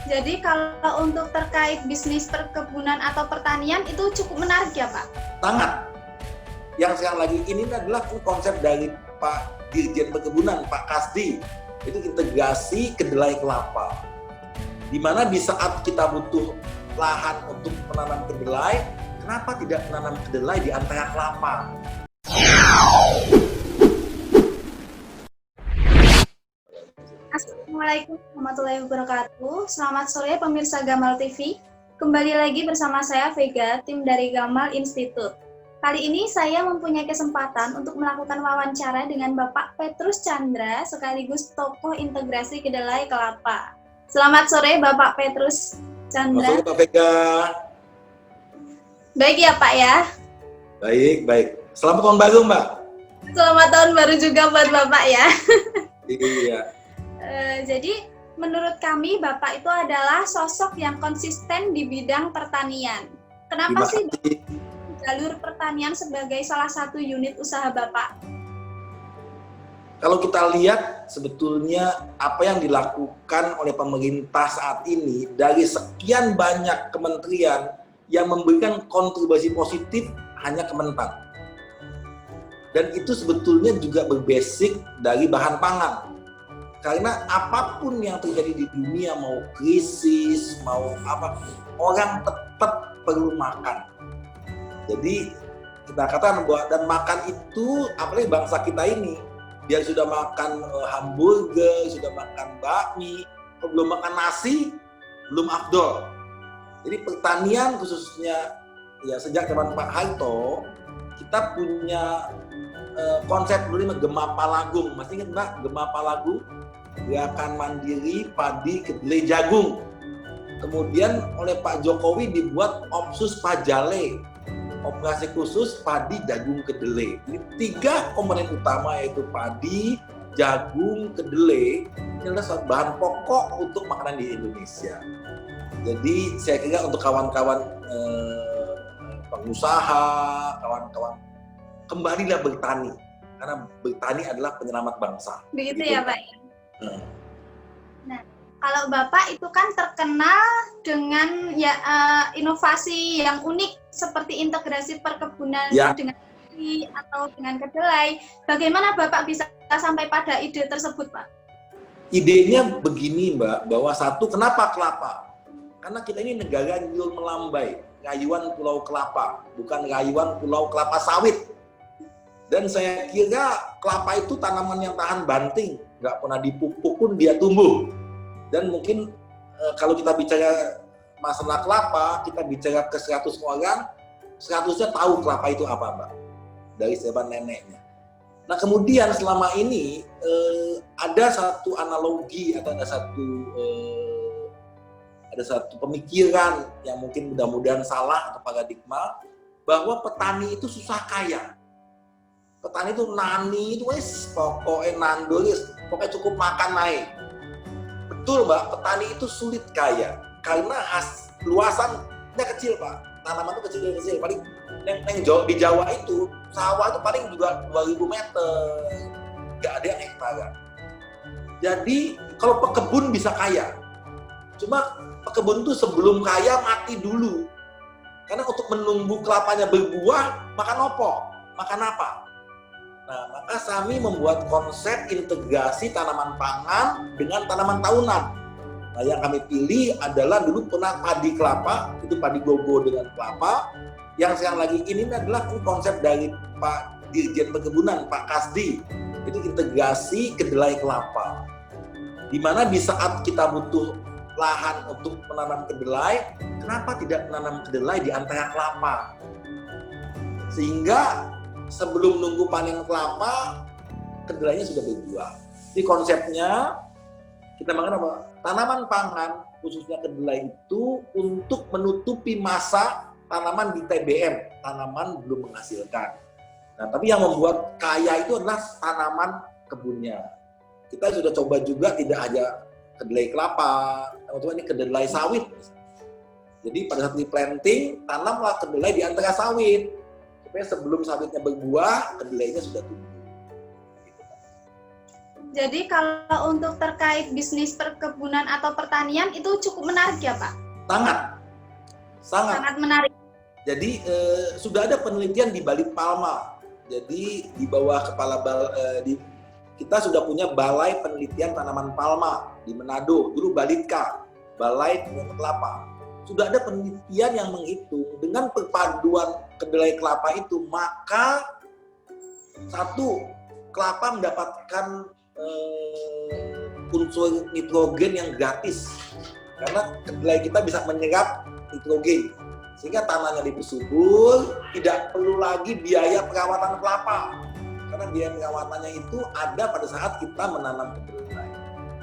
Jadi kalau untuk terkait bisnis perkebunan atau pertanian itu cukup menarik ya Pak? Sangat. Yang sekarang lagi ini adalah konsep dari Pak Dirjen Perkebunan, Pak Kasdi, itu integrasi kedelai kelapa. Di mana di saat kita butuh lahan untuk menanam kedelai, kenapa tidak menanam kedelai di antara kelapa? Assalamualaikum warahmatullahi wabarakatuh. Selamat sore pemirsa Gamal TV. Kembali lagi bersama saya Vega, tim dari Gamal Institute. Kali ini saya mempunyai kesempatan untuk melakukan wawancara dengan Bapak Petrus Chandra sekaligus tokoh integrasi kedelai kelapa. Selamat sore Bapak Petrus Chandra. Selamat sore Pak Vega. Baik ya Pak ya? Baik. Selamat tahun baru Mbak. Selamat tahun baru juga buat Bapak ya. Iya. Jadi menurut kami Bapak itu adalah sosok yang konsisten di bidang pertanian. Kenapa sih jalur pertanian sebagai salah satu unit usaha Bapak? Kalau kita lihat sebetulnya apa yang dilakukan oleh pemerintah saat ini dari sekian banyak kementerian yang memberikan kontribusi positif hanya Kementan. Dan itu sebetulnya juga berbasic dari bahan pangan. Karena apapun yang terjadi di dunia, mau krisis, mau apa, orang tetap perlu makan. Jadi kita katakan bahwa dan makan itu, apalagi bangsa kita ini, dia sudah makan hamburger, sudah makan bakmi, kalau belum makan nasi, belum afdol. Jadi pertanian khususnya ya sejak zaman Pak Harto, kita punya konsep dulu Gema Palagung. Masih ingat Mbak, Gema Palagung? Gerakan mandiri padi kedelai jagung. Kemudian oleh Pak Jokowi dibuat Opsus Pajale, operasi khusus padi jagung kedelai. Ini 3 komponen utama yaitu padi, jagung, kedelai. Ini adalah bahan pokok untuk makanan di Indonesia. Jadi saya kira untuk kawan-kawan pengusaha, kawan-kawan, kembalilah bertani. Karena bertani adalah penyelamat bangsa. Begitu ya Pak? Nah, kalau Bapak itu kan terkenal dengan inovasi yang unik seperti integrasi perkebunan dengan atau dengan kedelai. Bagaimana Bapak bisa sampai pada ide tersebut, Pak? Idenya begini, Mbak, bahwa satu, kenapa kelapa? Karena kita ini negara nyul melambai, rayuan pulau kelapa, bukan rayuan pulau kelapa sawit. Dan saya kira kelapa itu tanaman yang tahan banting, nggak pernah dipupuk pun dia tumbuh. Dan mungkin kalau kita bicara masalah kelapa, kita bicara ke 100 orang, 100-nya tahu kelapa itu apa, Mbak, dari zaman neneknya. Nah kemudian selama ini ada satu analogi atau ada satu pemikiran yang mungkin mudah-mudahan salah atau paradigma bahwa petani itu susah kaya. Petani itu nani itu pokoknya nandul, pokoknya cukup makan naik. Betul Mbak, petani itu sulit kaya karena luasannya kecil Pak. Tanaman itu kecil-kecil, paling yang di Jawa itu sawah itu paling juga 2000 meter, nggak ada yang hektaran. Jadi kalau pekebun bisa kaya, cuma pekebun itu sebelum kaya mati dulu. Karena untuk menunggu kelapanya berbuah, makan apa? Nah, maka kami membuat konsep integrasi tanaman pangan dengan tanaman tahunan. Nah, yang kami pilih adalah dulu pernah padi kelapa, itu padi gogo dengan kelapa. Yang sekarang lagi ini adalah konsep dari Pak Dirjen Perkebunan, Pak Kasdi, itu integrasi kedelai kelapa. Di mana di saat kita butuh lahan untuk menanam kedelai, kenapa tidak menanam kedelai di antara kelapa? Sehingga sebelum nunggu panen kelapa, kedelainya sudah berbuah. Jadi konsepnya kita makan apa? Tanaman pangan, khususnya kedelai itu untuk menutupi masa tanaman di TBM, tanaman belum menghasilkan. Nah, tapi yang membuat kaya itu adalah tanaman kebunnya. Kita sudah coba juga tidak hanya kedelai kelapa, teman-teman ini kedelai sawit. Jadi pada saat di planting, tanamlah kedelai di antara sawit. Supaya sebelum sawitnya berbuah, kedelainya sudah tumbuh. Jadi kalau untuk terkait bisnis perkebunan atau pertanian itu cukup menarik ya Pak? Sangat, sangat. Sangat menarik. Jadi sudah ada penelitian di Balikpapan. Jadi di bawah kepala kita sudah punya Balai Penelitian Tanaman Palma di Manado, dulu Balitka, Balai Tanaman Kelapa. Sudah ada penelitian yang menghitung dengan perpaduan kedelai kelapa itu, maka satu, kelapa mendapatkan unsur nitrogen yang gratis karena kedelai kita bisa menyerap nitrogen sehingga tanahnya lebih subur, tidak perlu lagi biaya perawatan kelapa karena biaya perawatannya itu ada pada saat kita menanam kedelai.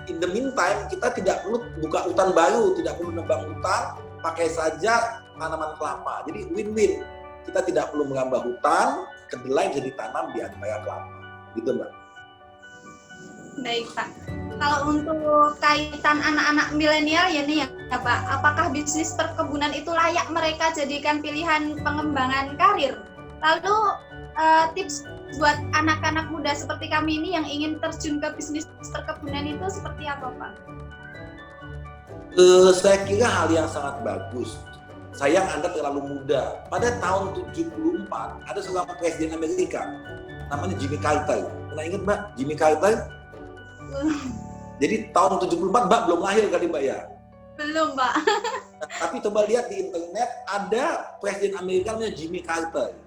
In the meantime, kita tidak perlu buka hutan baru, tidak perlu nebang hutan, pakai saja tanaman kelapa. Jadi win-win, kita tidak perlu menambah hutan, kedelai bisa ditanam di antara kelapa. Gitu Mbak. Baik Pak. Kalau untuk kaitan anak-anak milenial ya nih ya Pak, apakah bisnis perkebunan itu layak mereka jadikan pilihan pengembangan karir? Lalu tips buat anak-anak muda seperti kami ini yang ingin terjun ke bisnis perkebunan itu seperti apa Pak? Saya kira hal yang sangat bagus. Sayang Anda terlalu muda. Pada tahun 74 ada seorang presiden Amerika namanya Jimmy Carter. Pernah ingat Mbak Jimmy Carter? Jadi tahun 74 Mbak belum lahir kali Mbak ya? Belum Pak. Nah, tapi coba lihat di internet ada presiden Amerika namanya Jimmy Carter.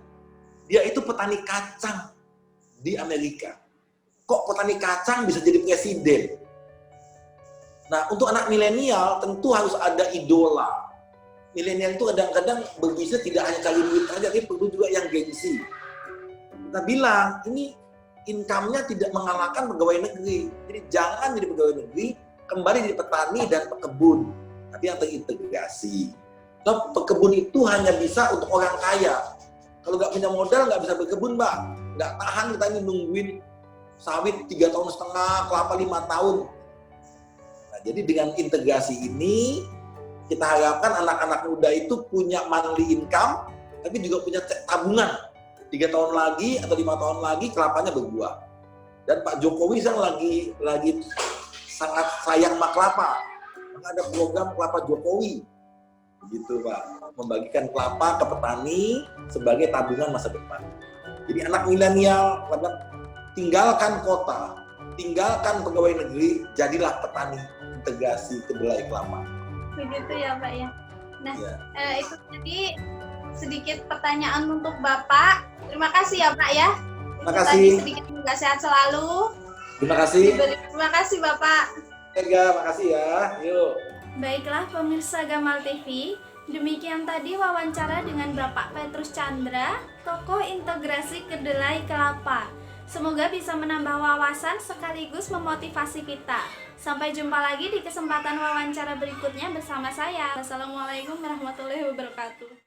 Dia itu petani kacang di Amerika. Kok petani kacang bisa jadi presiden? Nah, untuk anak milenial tentu harus ada idola. Milenial itu kadang-kadang berbisnis tidak hanya cari duit saja, tapi perlu juga yang gengsi. Kita bilang, ini income-nya tidak mengalahkan pegawai negeri. Jadi jangan jadi pegawai negeri, kembali jadi petani dan pekebun. Tapi yang terintegrasi. So, pekebun itu hanya bisa untuk orang kaya. Kalau nggak punya modal, nggak bisa berkebun, Mbak. Nggak tahan kita ini nungguin sawit 3,5 tahun, kelapa 5 tahun. Nah, jadi dengan integrasi ini, kita harapkan anak-anak muda itu punya monthly income, tapi juga punya tabungan. 3 tahun lagi atau 5 tahun lagi kelapanya berbuah. Dan Pak Jokowi sekarang lagi sangat sayang sama kelapa. Maka ada program Kelapa Jokowi. Gitu Pak, membagikan kelapa ke petani sebagai tabungan masa depan. Jadi anak milenial, tinggalkan kota, tinggalkan pegawai negeri, jadilah petani integrasi kedelai kelapa. Begitu ya Pak ya. Nah, Ya. Itu tadi sedikit pertanyaan untuk Bapak. Terima kasih ya Pak ya. Terima Itu kasih. tadi sedikit semoga sehat selalu. Terima kasih. Terima kasih Bapak. Terima kasih ya. Yuk. Baiklah pemirsa Gamal TV, demikian tadi wawancara dengan Bapak Petrus Chandra, tokoh integrasi kedelai kelapa. Semoga bisa menambah wawasan sekaligus memotivasi kita. Sampai jumpa lagi di kesempatan wawancara berikutnya bersama saya. Wassalamualaikum warahmatullahi wabarakatuh.